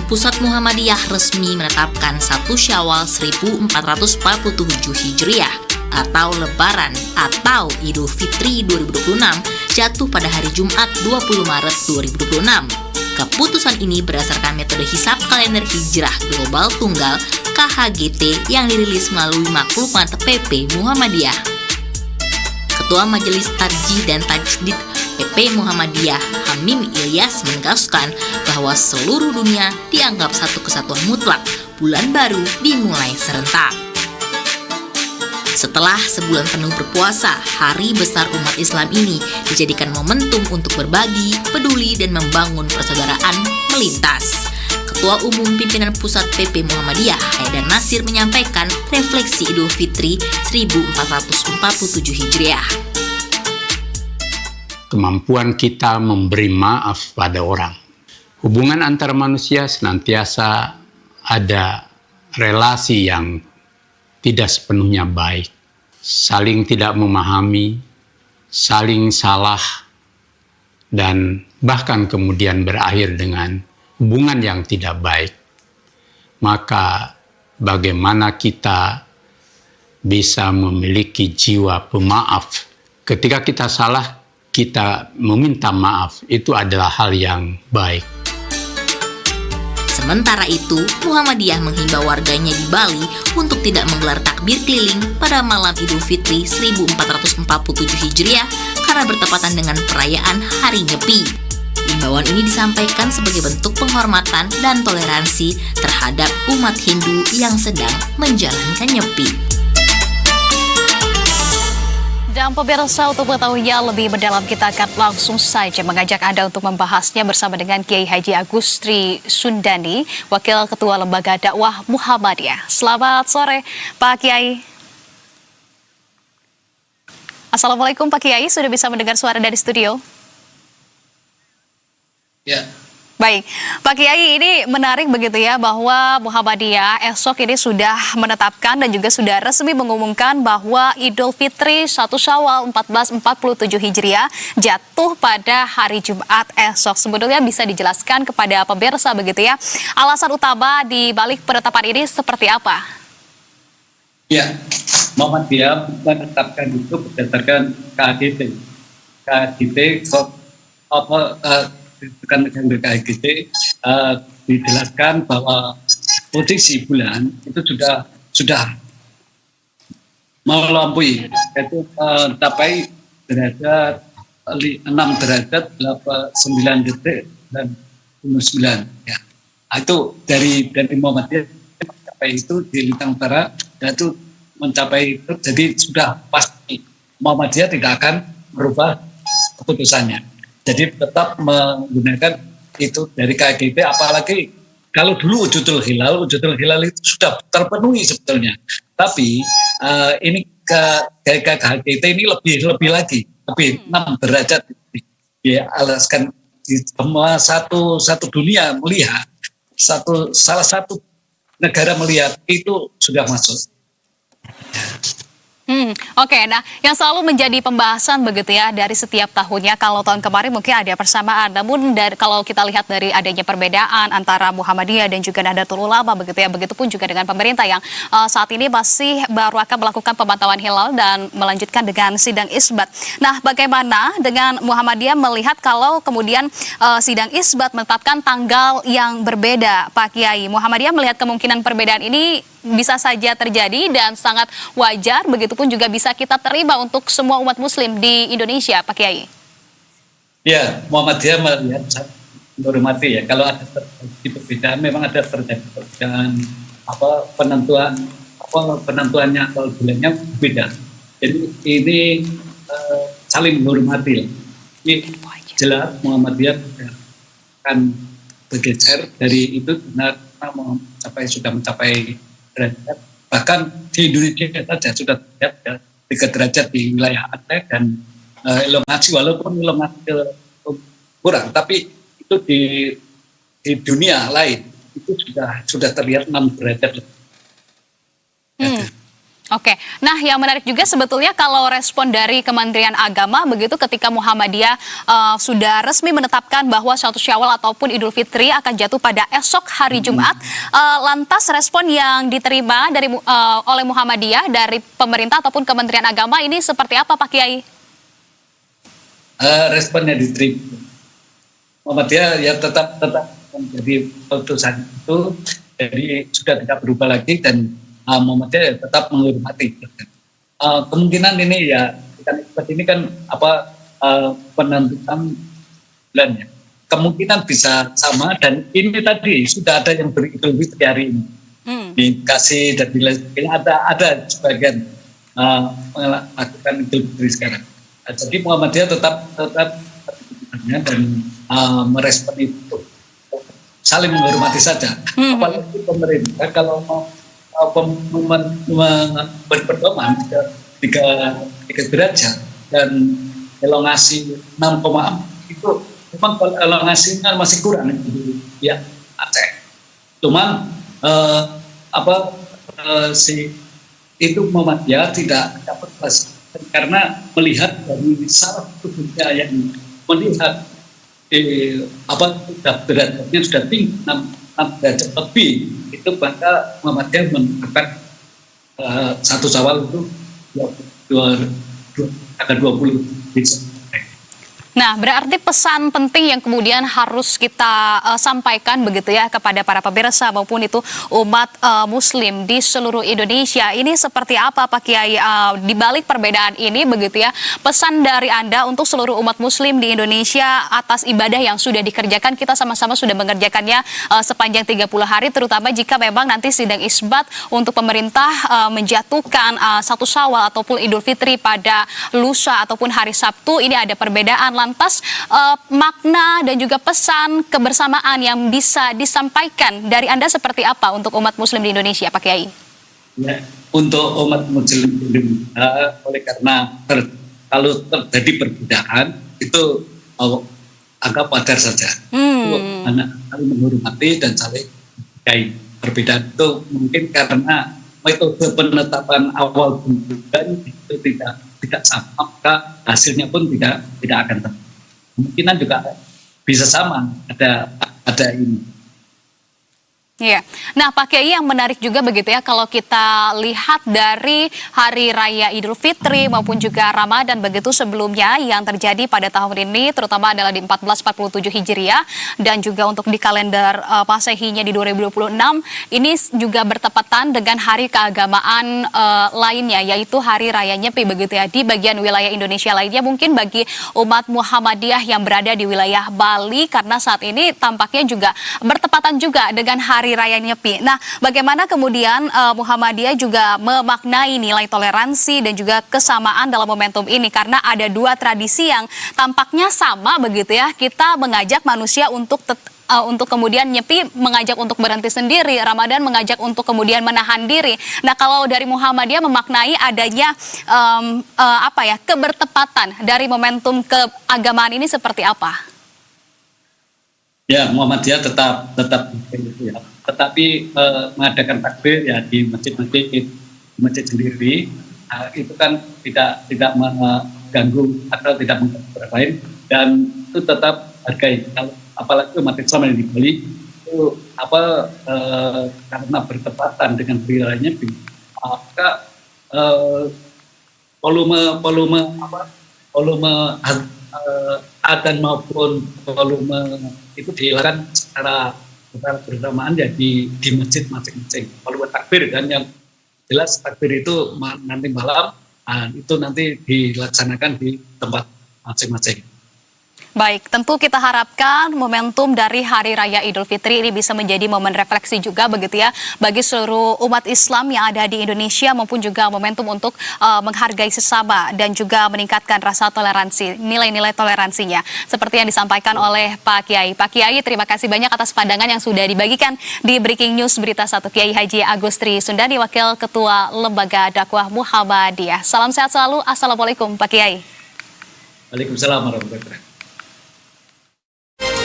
Pusat Muhammadiyah resmi menetapkan 1 Syawal 1447 Hijriah atau Lebaran atau Idul Fitri 2026 jatuh pada hari Jumat 20 Maret 2026. Keputusan ini berdasarkan metode hisab kalender hijrah global tunggal KHGT yang dirilis melalui maklumat PP Muhammadiyah. Ketua Majelis Tarjih dan Tajdid PP Muhammadiyah Hamim Ilyas menegaskan bahwa seluruh dunia dianggap satu kesatuan mutlak, bulan baru dimulai serentak. Setelah sebulan penuh berpuasa, hari besar umat Islam ini dijadikan momentum untuk berbagi, peduli, dan membangun persaudaraan melintas. Ketua Umum Pimpinan Pusat PP Muhammadiyah Haidar Nasir menyampaikan refleksi Idul Fitri 1447 Hijriah. Kemampuan kita memberi maaf pada orang. Hubungan antar manusia senantiasa ada relasi yang tidak sepenuhnya baik, saling tidak memahami, saling salah, dan bahkan kemudian berakhir dengan hubungan yang tidak baik. Maka bagaimana kita bisa memiliki jiwa pemaaf? Ketika kita salah, kita meminta maaf, itu adalah hal yang baik. Sementara itu, Muhammadiyah menghimbau warganya di Bali untuk tidak menggelar takbir keliling pada malam Idul Fitri 1447 Hijriah karena bertepatan dengan perayaan Hari Nyepi. Himbauan ini disampaikan sebagai bentuk penghormatan dan toleransi terhadap umat Hindu yang sedang menjalankan Nyepi. Dan pemirsa, untuk mengetahuinya lebih mendalam, kita akan langsung saja mengajak Anda untuk membahasnya bersama dengan Kiai Haji Agustri Sundani, Wakil Ketua Lembaga Dakwah Muhammadiyah. Selamat sore, Pak Kiai. Assalamualaikum Pak Kiai, sudah bisa mendengar suara dari studio? Ya. Baik, Pak Kiai, ini menarik begitu ya bahwa Muhammadiyah esok ini sudah menetapkan dan juga sudah resmi mengumumkan bahwa Idul Fitri 1 Syawal 1447 Hijriah jatuh pada hari Jumat esok. Sebetulnya bisa dijelaskan kepada pemirsa begitu ya, alasan utama di balik penetapan ini seperti apa? Ya, Muhammadiyah menetapkan itu berdasarkan KHGT. KHGT dijelaskan bahwa posisi bulan itu sudah melampaui, yaitu mencapai derajat 6 derajat 9 detik dan 9. Ya. Itu dari Muhammadiyah mencapai itu di Lintang Utara, dan itu mencapai itu, jadi sudah pasti Muhammadiyah tidak akan merubah keputusannya. Jadi tetap menggunakan itu dari KHGT, apalagi kalau dulu wujudul hilal itu sudah terpenuhi sebetulnya. Tapi ini dari KHGT ini lebih lagi, lebih 6 derajat. Ya, alaskan di semua satu dunia melihat, salah satu negara melihat itu sudah masuk. Oke, nah yang selalu menjadi pembahasan begitu ya dari setiap tahunnya, kalau tahun kemarin mungkin ada persamaan, namun kalau kita lihat dari adanya perbedaan antara Muhammadiyah dan juga Nahdlatul Ulama begitu ya, begitupun juga dengan pemerintah yang saat ini masih baru akan melakukan pemantauan hilal dan melanjutkan dengan sidang isbat. Nah, bagaimana dengan Muhammadiyah melihat kalau kemudian sidang isbat menetapkan tanggal yang berbeda, Pak Kiai? Muhammadiyah melihat kemungkinan perbedaan ini bisa saja terjadi dan sangat wajar, begitupun juga bisa kita terima untuk semua umat muslim di Indonesia, Pak Kiai. Ya, Muhammadiyah melihat, menghormati ya, kalau ada terjadi perbedaan, memang ada terjadi perbedaan penentuannya atau bulannya berbeda. Jadi ini saling menghormati. Ini jelas Muhammadiyah akan bergeser dari itu karena sudah mencapai derajat, bahkan di Indonesia saja sudah terlihat 3 derajat di wilayah Aceh dan elongasi, walaupun elongasi kurang, tapi itu di dunia lain itu sudah terlihat 6 derajat. Oke, nah yang menarik juga sebetulnya kalau respon dari Kementerian Agama begitu ketika Muhammadiyah sudah resmi menetapkan bahwa 1 Syawal ataupun Idul Fitri akan jatuh pada esok hari Jumat, lantas respon yang diterima dari oleh Muhammadiyah dari pemerintah ataupun Kementerian Agama ini seperti apa Pak Kiai? Responnya diterima. Muhammadiyah ya tetap menjadi keputusan itu, jadi sudah tidak berubah lagi dan Muhammadiyah tetap menghormati. Kemungkinan ini ya seperti ini kan penentuan bulannya. Kemungkinan bisa sama dan ini tadi sudah ada yang beridul fitri hari ini. Dikasih dan ada sebagian melakukan idul fitri sekarang. Jadi Muhammadiyah tetap dan merespon itu saling menghormati saja. Apalagi pemerintah kalau mau berpedoman 3 derajat dan elongasi 6,4 itu memang kalau elongasinya masih kurang ya Aceh. Cuman itu Muhammadiyah tidak dapat plus karena melihat dari saraf tubuhnya yang melihat derajatnya sudah tinggi 6 derajat lebih, itu maka Muhammadiyah menetapkan 1 Syawal itu 20 Desember. Nah, berarti pesan penting yang kemudian harus kita sampaikan begitu ya kepada para pemirsa maupun itu umat Muslim di seluruh Indonesia. Ini seperti apa Pak Kiai di balik perbedaan ini begitu ya? Pesan dari Anda untuk seluruh umat Muslim di Indonesia atas ibadah yang sudah dikerjakan, kita sama-sama sudah mengerjakannya sepanjang 30 hari, terutama jika memang nanti sidang isbat untuk pemerintah menjatuhkan 1 Syawal ataupun Idul Fitri pada lusa ataupun hari Sabtu, ini ada perbedaan. Lantas makna dan juga pesan kebersamaan yang bisa disampaikan dari Anda seperti apa untuk umat Muslim di Indonesia, Pak Kiai? Ya, untuk umat Muslim di Indonesia, oleh karena kalau terjadi perbedaan itu anggap wajar saja. Anak saling menghormati dan saling menghargai. Perbedaan itu mungkin karena metode penetapan awal bulan itu tidak sama, maka hasilnya pun tidak akan sama. Kemungkinan juga bisa sama, ada ini. Iya. Nah, Pak Kiai, yang menarik juga begitu ya kalau kita lihat dari Hari Raya Idul Fitri maupun juga Ramadan begitu sebelumnya yang terjadi pada tahun ini terutama adalah di 1447 Hijriah dan juga untuk di kalender Masehinya di 2026 ini juga bertepatan dengan hari keagamaan lainnya yaitu Hari Raya Nyepi begitu ya di bagian wilayah Indonesia lainnya, mungkin bagi umat Muhammadiyah yang berada di wilayah Bali karena saat ini tampaknya juga bertepatan juga dengan Hari Raya Nyepi. Nah, bagaimana kemudian Muhammadiyah juga memaknai nilai toleransi dan juga kesamaan dalam momentum ini karena ada 2 tradisi yang tampaknya sama begitu ya. Kita mengajak manusia untuk kemudian Nyepi mengajak untuk berhenti sendiri, Ramadan mengajak untuk kemudian menahan diri. Nah, kalau dari Muhammadiyah memaknai adanya kebertepatan dari momentum keagamaan ini seperti apa? Ya, Muhammadiyah tetap ya. Tetapi mengadakan takbir ya di masjid sendiri itu kan tidak mengganggu atau tidak mengganggu orang lain dan itu tetap hargai. Apalagi umat Islam yang di Bali itu karena bertepatan dengan wilayahnya maka volume adzan maupun volume itu dilakukan secara bersamaan ya di masjid masing-masing. Volume takbir kan yang jelas takbir itu nanti malam itu nanti dilaksanakan di tempat masing-masing. Baik, tentu kita harapkan momentum dari Hari Raya Idul Fitri ini bisa menjadi momen refleksi juga begitu ya bagi seluruh umat Islam yang ada di Indonesia maupun juga momentum untuk menghargai sesama dan juga meningkatkan rasa toleransi, nilai-nilai toleransinya seperti yang disampaikan oleh Pak Kiai. Pak Kiai, terima kasih banyak atas pandangan yang sudah dibagikan di Breaking News Berita 1. Kiai Haji Agustri Sundani, Wakil Ketua Lembaga Dakwah Muhammadiyah. Salam sehat selalu. Assalamualaikum Pak Kiai. Waalaikumsalam warahmatullahi wabarakatuh.